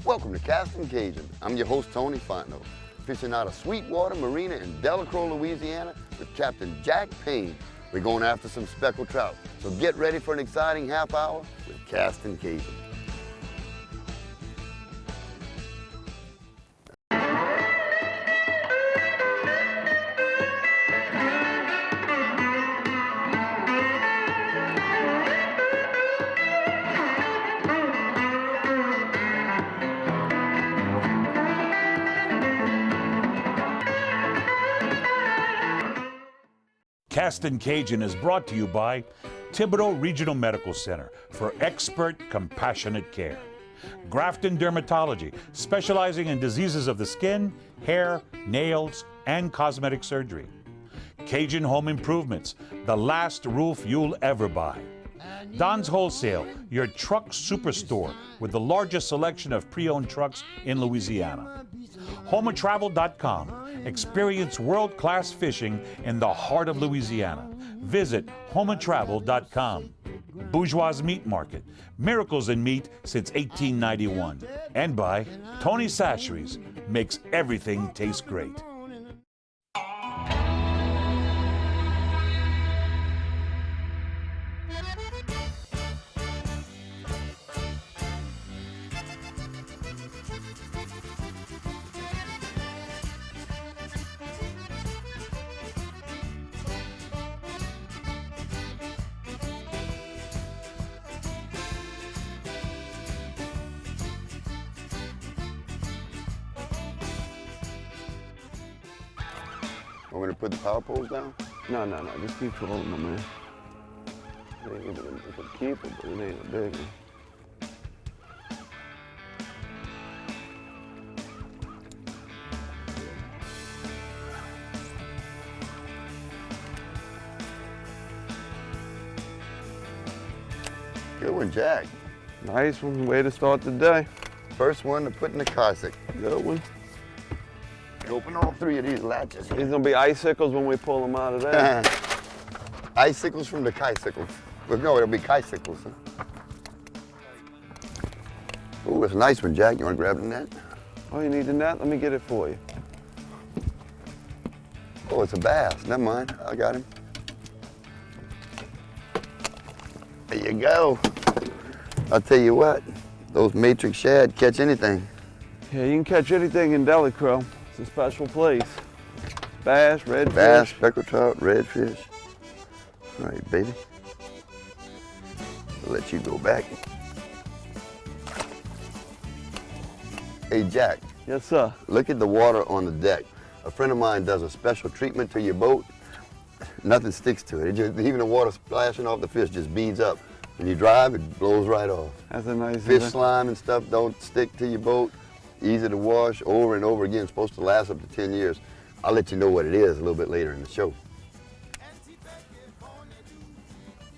Welcome to Castin Cajun. I'm your host, Tony Fontenot, fishing out of Sweetwater Marina in Delacroix, Louisiana with Captain Jack Payne. We're going after some speckled trout, so get ready for an exciting half hour with Castin Cajun. Castin Cajun is brought to you by Thibodaux Regional Medical Center for expert, compassionate care. Grafton Dermatology, specializing in diseases of the skin, hair, nails, and cosmetic surgery. Cajun Home Improvements, the last roof you'll ever buy. Don's Wholesale, your truck superstore with the largest selection of pre-owned trucks in Louisiana. HomeAndTravel.com. Experience world-class fishing in the heart of Louisiana. Visit HomeAndTravel.com. Bourgeois Meat Market. Miracles in meat since 1891. And by Tony Sacheries. Makes everything taste great. Want me to put the power poles down? No, just keep trolling them, man. It ain't a keeper, but it ain't a big one. Good one, Jack. Nice one, way to start the day. First one to put in the Cossack. Good one. Open all three of these latches here. These gonna be icicles when we pull them out of there. Icicles from the Kisicles. Well, no, it'll be Kisicles. Huh? Ooh, it's a nice one, Jack. You want to grab the net? Oh, you need the net? Let me get it for you. Oh, it's a bass. Never mind. I got him. There you go. I'll tell you what, those matrix shad catch anything. Yeah, you can catch anything in Delacroix. It's a special place. Bass, redfish. Bass, speckled trout, redfish. All right, baby. I'll let you go back. Hey, Jack. Yes, sir. Look at the water on the deck. A friend of mine does a special treatment to your boat. Nothing sticks to it. Even the water splashing off the fish just beads up. When you drive, it blows right off. That's a nice Fish slime and stuff don't stick to your boat. Easy to wash over and over again. It's supposed to last up to 10 years. I'll let you know what it is a little bit later in the show.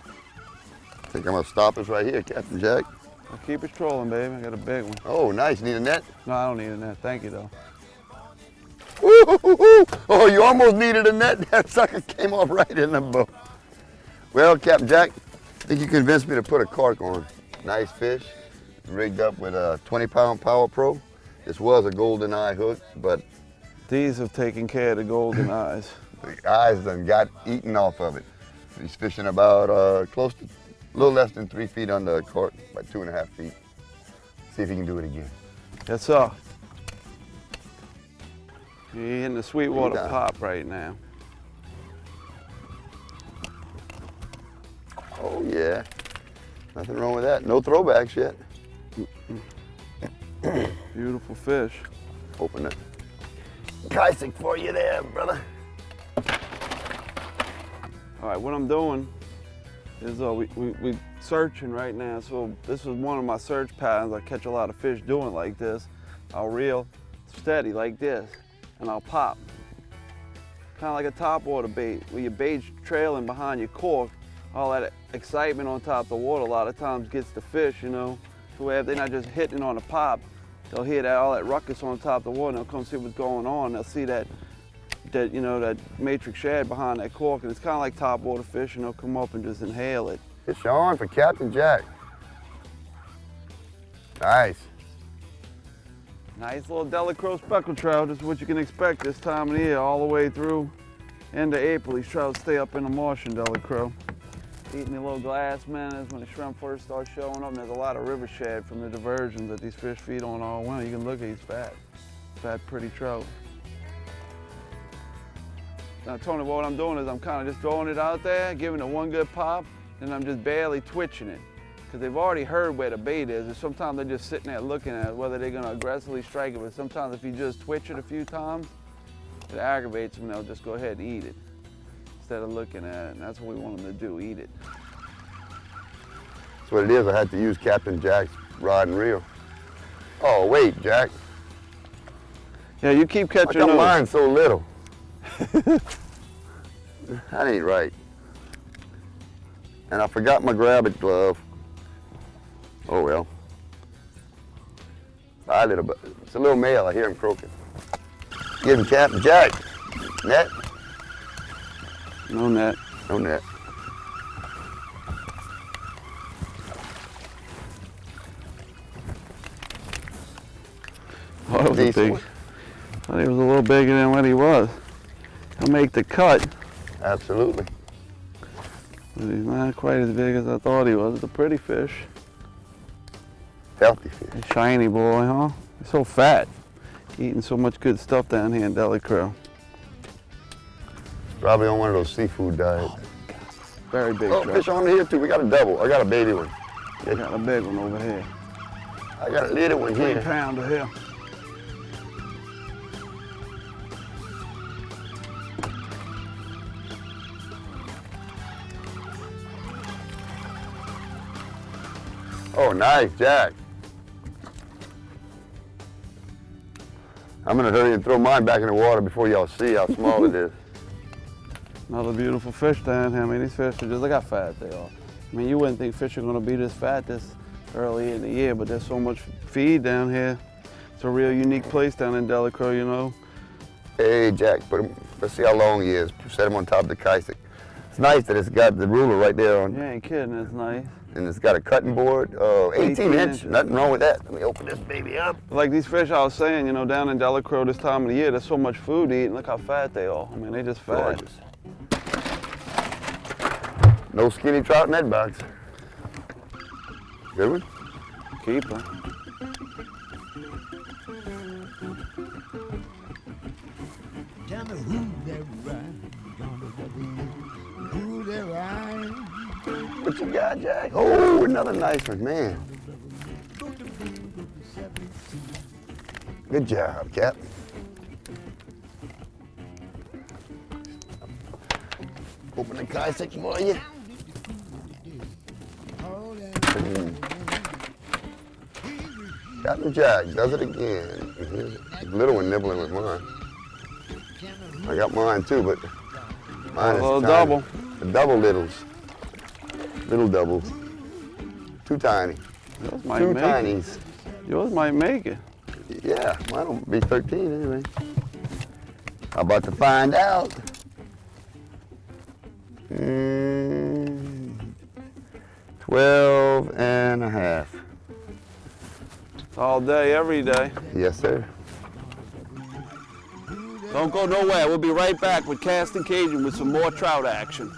I think I'm gonna stop us right here, Captain Jack. I'll keep it trolling, baby. I got a big one. Oh, nice. Need a net? No, I don't need a net. Thank you, though. Woo-hoo-hoo-hoo. Oh, you almost needed a net. That sucker came off right in the boat. Well, Captain Jack, I think you convinced me to put a cork on. Nice fish, rigged up with a 20-pound Power Pro. This was a golden eye hook, but These have taken care of the golden eyes. the eyes done got eaten off of it. He's fishing about close to, a little less than 3 feet under the cork, about 2.5 feet. See if he can do it again. Yes, sir. You're in the Sweetwater Yeah. pop right now. Oh yeah, nothing wrong with that. No throwbacks yet. Beautiful fish. Open it. Pricing for you there, brother. All right, what I'm doing is we searching right now. So this is one of my search patterns. I catch a lot of fish doing like this. I'll reel steady like this, and I'll pop. Kind of like a topwater bait, where your bait's trailing behind your cork. All that excitement on top of the water a lot of times gets the fish, you know. So where if they're not just hitting on a pop, they'll hear all that ruckus on top of the water, and they'll come see what's going on. They'll see that matrix shad behind that cork, and it's kind of like topwater fish, and they'll come up and just inhale it. It's on for Captain Jack. Nice. Nice little Delacroix speckled trout. This is what you can expect this time of the year, all the way through end of April. These trout stay up in the marsh in Delacroix. Eating the little glass minnows when the shrimp first start showing up. And there's a lot of river shad from the diversions that these fish feed on all winter. You can look at, he's fat. Fat, pretty trout. Now, Tony, what I'm doing is I'm kind of just throwing it out there, giving it one good pop, and I'm just barely twitching it. Because they've already heard where the bait is, and sometimes they're just sitting there looking at it, whether they're going to aggressively strike it. But sometimes if you just twitch it a few times, it aggravates them, and they'll just go ahead and eat it instead of looking at it. And that's what we want them to do, eat it. That's what it is. I had to use Captain Jack's rod and reel. Oh, wait, Jack. Yeah, you keep catching How come those. mine's so little? That ain't right. And I forgot my grab-it glove. Oh well. Bye, little bit. It's a little male. I hear him croaking. Give him Captain Jack. Net? No net. No net. Oh, that was a Decent big. one. I thought he was a little bigger than what he was. He'll make the cut, Absolutely. but he's not quite as big as I thought he was. It's a pretty fish. Healthy fish. A shiny boy, huh? He's so fat. Eating so much good stuff down here in Delacroix. Probably on one of those seafood diets. Very big Oh, trout. fish on here too. We got a double. I got a baby one. I got a big one over here. I got a little one 3 here. pounder here. Oh, nice, Jack. I'm gonna hurry and throw mine back in the water before y'all see how small it is. Another beautiful fish down here. I mean, these fish are just, look how fat they are. I mean, you wouldn't think fish are gonna be this fat this early in the year, but there's so much feed down here. It's a real unique place down in Delacroix, you know. Hey, Jack, let's see how long he is. Set him on top of the kaisek. It's nice that it's got the ruler right there on, You ain't kidding, it's nice. and it's got a cutting board. 18 18 inch, inches. nothing wrong with that. Let me open this baby up. Like these fish I was saying, you know, down in Delacroix this time of the year, there's so much food to eat, and look how fat they are. I mean, they just fat. Gorgeous. No skinny trout in that box. Good one? Keeper. Tell me who that ride, who that ride. What you got, Jack? Oh, another nice one, man. Good job, Cap. Open the kaisek for you. Captain Jack does it again. Here's a little one nibbling with mine. I got mine too, but mine is A little tiny. double. The double littles. Little doubles. Too tiny. Yours might Two make tinies. it. Yours might make it. Yeah, mine will be 13 anyway. I'm about to find out. 12 and a half. It's all day, every day. Yes, sir. Don't go nowhere. We'll be right back with Castin Cajun with some more trout action.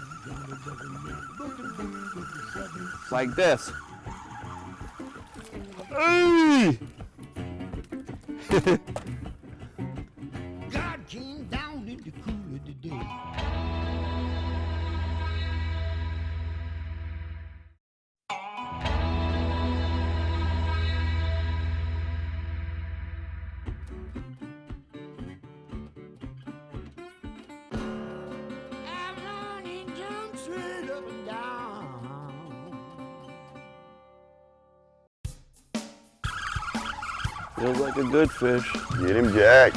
It's like this. Hey! God came down in the cool of the day. Avalon jump straight up and down. Feels like a good fish. Get him, Jack.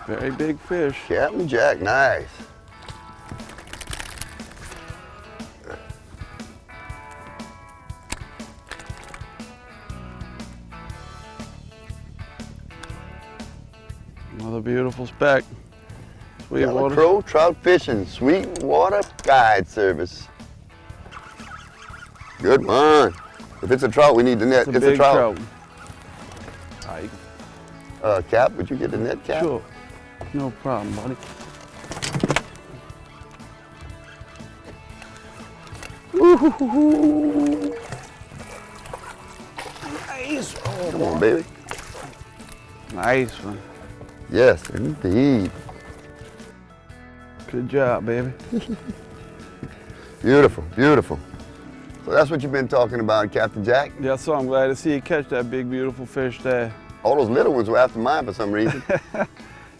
Very big fish. Captain Jack, nice. Another beautiful speck. Sweetwater. Delacroix Trout Fishing Sweetwater Guide Service. Good one. If it's a trout, we need the net. It's a big trout. All right, you Cap, would you get the net, Cap? Sure. No problem, buddy. Ooh. Nice. Oh, come on, baby. Nice one. Yes, indeed. Good job, baby. Beautiful, beautiful. So that's what you've been talking about, Captain Jack? Yeah, so I'm glad to see you catch that big, beautiful fish there. All those little ones were after mine for some reason.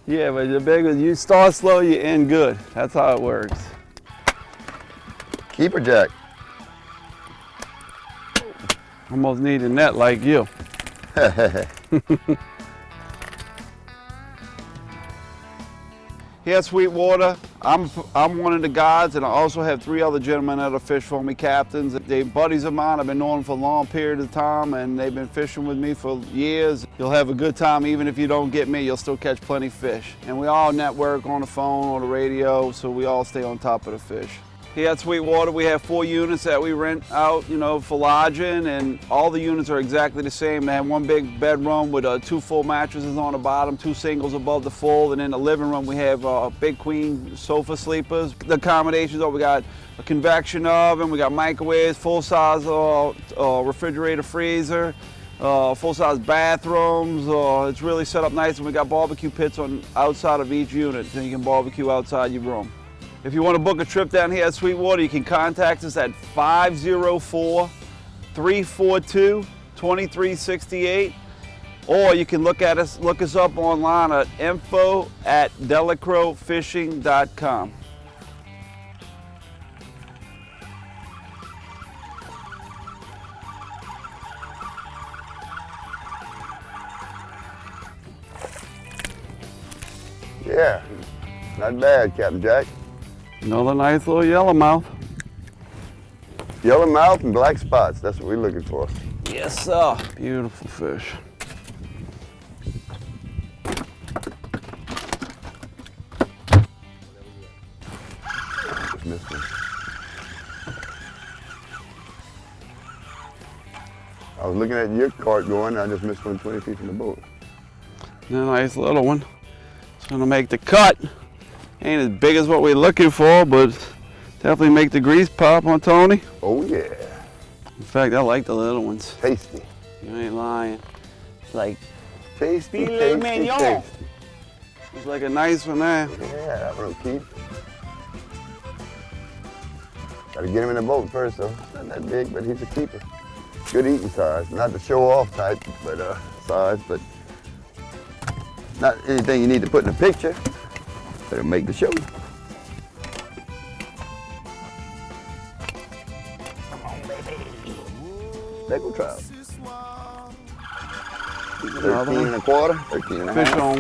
Yeah, but the big ones, you start slow, you end good. That's how it works. Keeper Jack. Almost need a net like you. Here at Sweetwater, I'm one of the guides, and I also have 3 other gentlemen that are fish for me, captains. They're buddies of mine. I've been knowing them for a long period of time, and they've been fishing with me for years. You'll have a good time. Even if you don't get me, you'll still catch plenty of fish. And we all network on the phone or the radio, so we all stay on top of the fish. Here at Sweetwater, we have 4 units that we rent out, for lodging, and all the units are exactly the same. They have 1 big bedroom with 2 full mattresses on the bottom, 2 singles above the full, and in the living room we have big queen sofa sleepers. The accommodations are we got a convection oven, we got microwaves, full-size refrigerator, freezer, full-size bathrooms. It's really set up nice, and we got barbecue pits on outside of each unit, so you can barbecue outside your room. If you want to book a trip down here at Sweetwater, you can contact us at 504-342-2368, or you can look us up online at info@delacrowfishing.com. Yeah, not bad, Captain Jack. Another nice little yellowmouth. Yellowmouth and black spots, that's what we're looking for. Yes, sir. Beautiful fish. Just missed one. I was looking at your cart going, I just missed one 20 feet from the boat. A nice little one. It's gonna make the cut. Ain't as big as what we're looking for, but definitely make the grease pop, huh, Tony? Oh yeah. In fact, I like the little ones. Tasty. You ain't lying. It's like Tasty, filet tasty, mignon. tasty. It's like a nice one there. Yeah, that one'll keep. Gotta get him in the boat first though. Not that big, but he's a keeper. Good eating size. Not the show off type, but size, but not anything you need to put in a picture. Better make the show. Come on, baby. Lego trout. 13 and a quarter, 13 and a Fish half. on.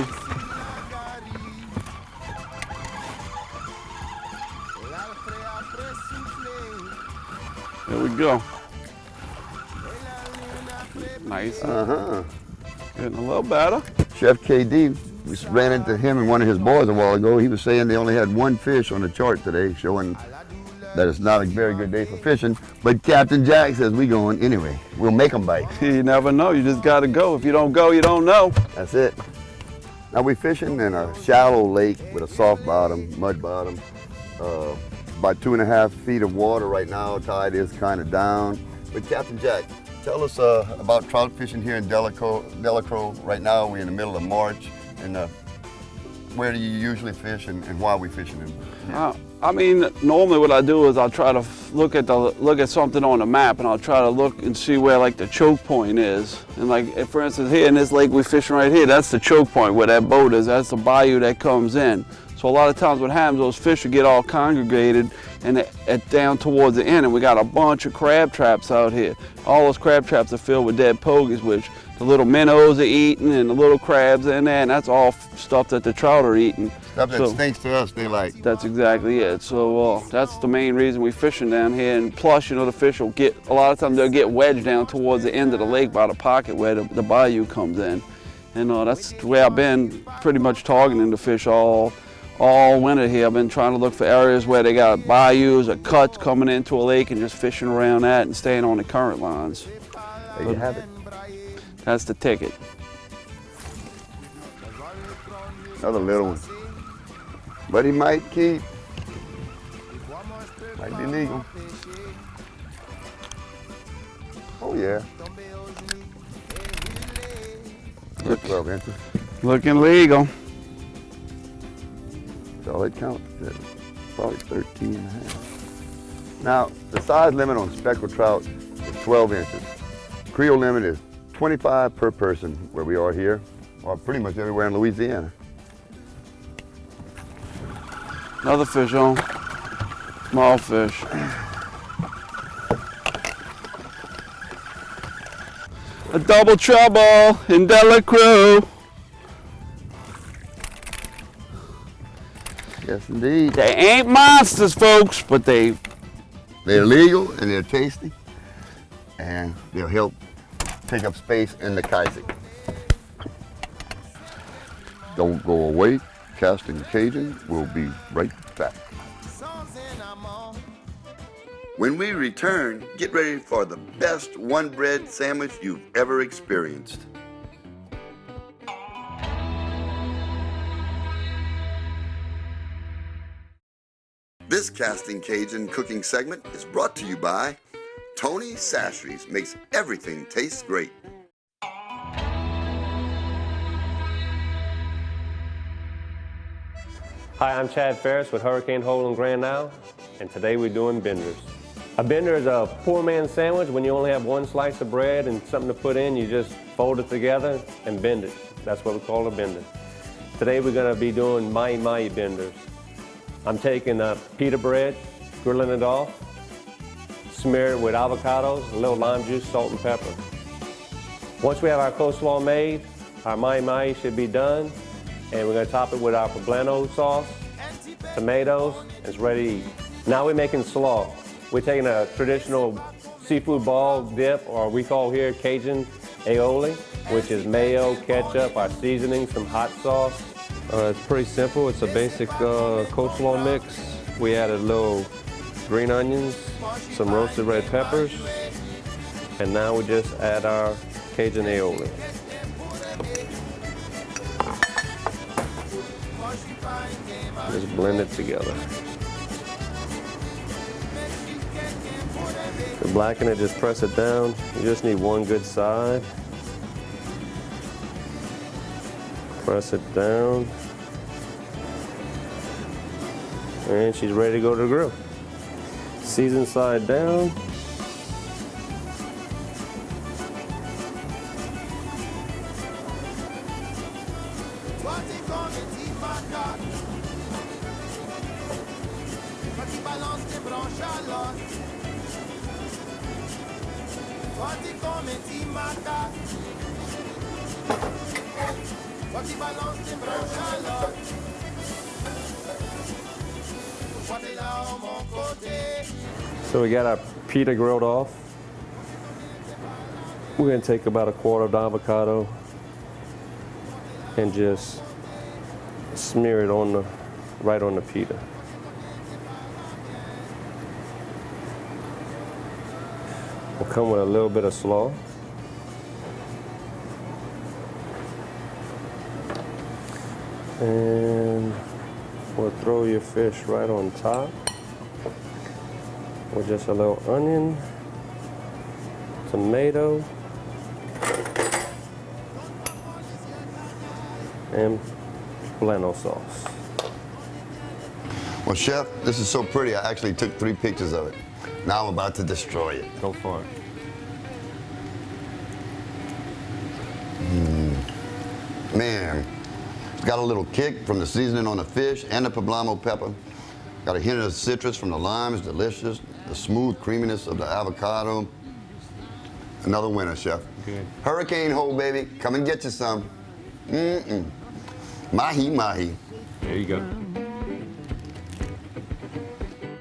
There we go. Nice. Getting a little better. Chef KD, we ran into him and one of his boys a while ago. He was saying they only had 1 fish on the chart today, showing that it's not a very good day for fishing. But Captain Jack says we going anyway. We'll make them bite. You never know. You just got to go. If you don't go, you don't know. That's it. Now we're fishing in a shallow lake with a soft bottom, mud bottom. About 2.5 feet of water right now. Tide is kind of down. But Captain Jack, tell us about trout fishing here in Delacrow. Right now we're in the middle of March. And where do you usually fish and why are we fishing them? I mean, normally what I do is I'll try to look at something on the map, and I'll try to look and see where like the choke point is. And like, for instance, here in this lake we're fishing right here, that's the choke point where that boat is. That's the bayou that comes in. So a lot of times what happens, those fish will get all congregated and down towards the end, and we got a bunch of crab traps out here. All those crab traps are filled with dead pogies, which the little minnows are eating and the little crabs in there, and that's all stuff that the trout are eating. Stuff that stinks to us, they like. That's exactly it. So that's the main reason we're fishing down here. And plus, the fish will get, a lot of times they'll get wedged down towards the end of the lake by the pocket where the bayou comes in. And that's the way I've been pretty much targeting the fish all all winter here. I've been trying to look for areas where they got bayous or cuts coming into a lake and just fishing around that and staying on the current lines. There you have it. That's the ticket. Another little one. But he might keep. Might be legal. Oh yeah. Look. 12 inches. Looking legal. So it counts. Probably 13 and a half. Now, the size limit on speckled trout is 12 inches. Creel limit is 25 per person where we are here, or pretty much everywhere in Louisiana. Another fish on. Small fish. A double trouble in Delacroix. Yes, indeed. They ain't monsters, folks, but They're legal and they're tasty, and they'll help take up space in the kayak. Don't go away. Castin Cajun will be right back. When we return, get ready for the best one bread sandwich you've ever experienced. This Castin Cajun cooking segment is brought to you by Tony Sasheries. Makes everything taste great. Hi, I'm Chad Ferris with Hurricane Hole in Grand Isle, and today we're doing benders. A bender is a poor man's sandwich. When you only have one slice of bread and something to put in, you just fold it together and bend it. That's what we call a bender. Today we're going to be doing mahi benders. I'm taking pita bread, grilling it off, smear it with avocados, a little lime juice, salt and pepper. Once we have our coleslaw made, our mahi should be done, and we're going to top it with our poblano sauce, tomatoes, and it's ready to eat. Now we're making slaw. We're taking a traditional seafood ball dip, or we call here Cajun aioli, which is mayo, ketchup, our seasoning, some hot sauce. It's pretty simple. It's a basic coleslaw mix. We added little green onions, some roasted red peppers, and now we just add our Cajun aioli. Just blend it together. To blacken it, just press it down. You just need one good side. Press it down. And she's ready to go to the grill. Season side down. So we got our pita grilled off. We're going to take about a quarter of the avocado and just smear it on right on the pita. We'll come with a little bit of slaw. And we'll throw your fish right on top with just a little onion, tomato, and poblano sauce. Well, Chef, this is so pretty. I actually took 3 pictures of it. Now I'm about to destroy it. Go for it. Man, it's got a little kick from the seasoning on the fish and the poblano pepper. Got a hint of citrus from the lime, it's delicious. The smooth creaminess of the avocado. Another winner, Chef. Good. Hurricane Hole, baby. Come and get you some. Mahi mahi. There you go.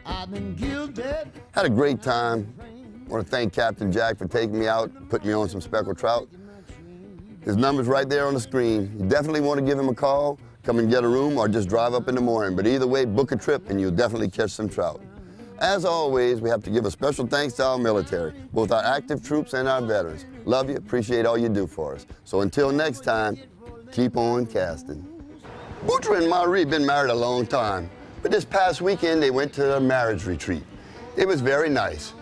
I've been gilded. Had a great time. I want to thank Captain Jack for taking me out, putting me on some speckled trout. His number's right there on the screen. You definitely want to give him a call. come and get a room or just drive up in the morning. But either way, book a trip and you'll definitely catch some trout. As always, we have to give a special thanks to our military, both our active troops and our veterans. Love you, appreciate all you do for us. So until next time, keep on casting. Boudreaux and Marie been married a long time, but this past weekend they went to a marriage retreat. It was very nice.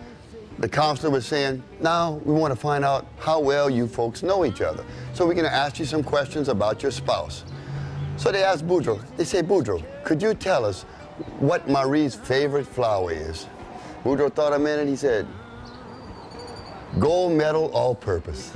The counselor was saying, now we want to find out how well you folks know each other. So we're going to ask you some questions about your spouse. So they asked Boudreaux, they say, Boudreaux, could you tell us what Marie's favorite flower is? Boudreaux thought a minute, he said, gold medal all-purpose.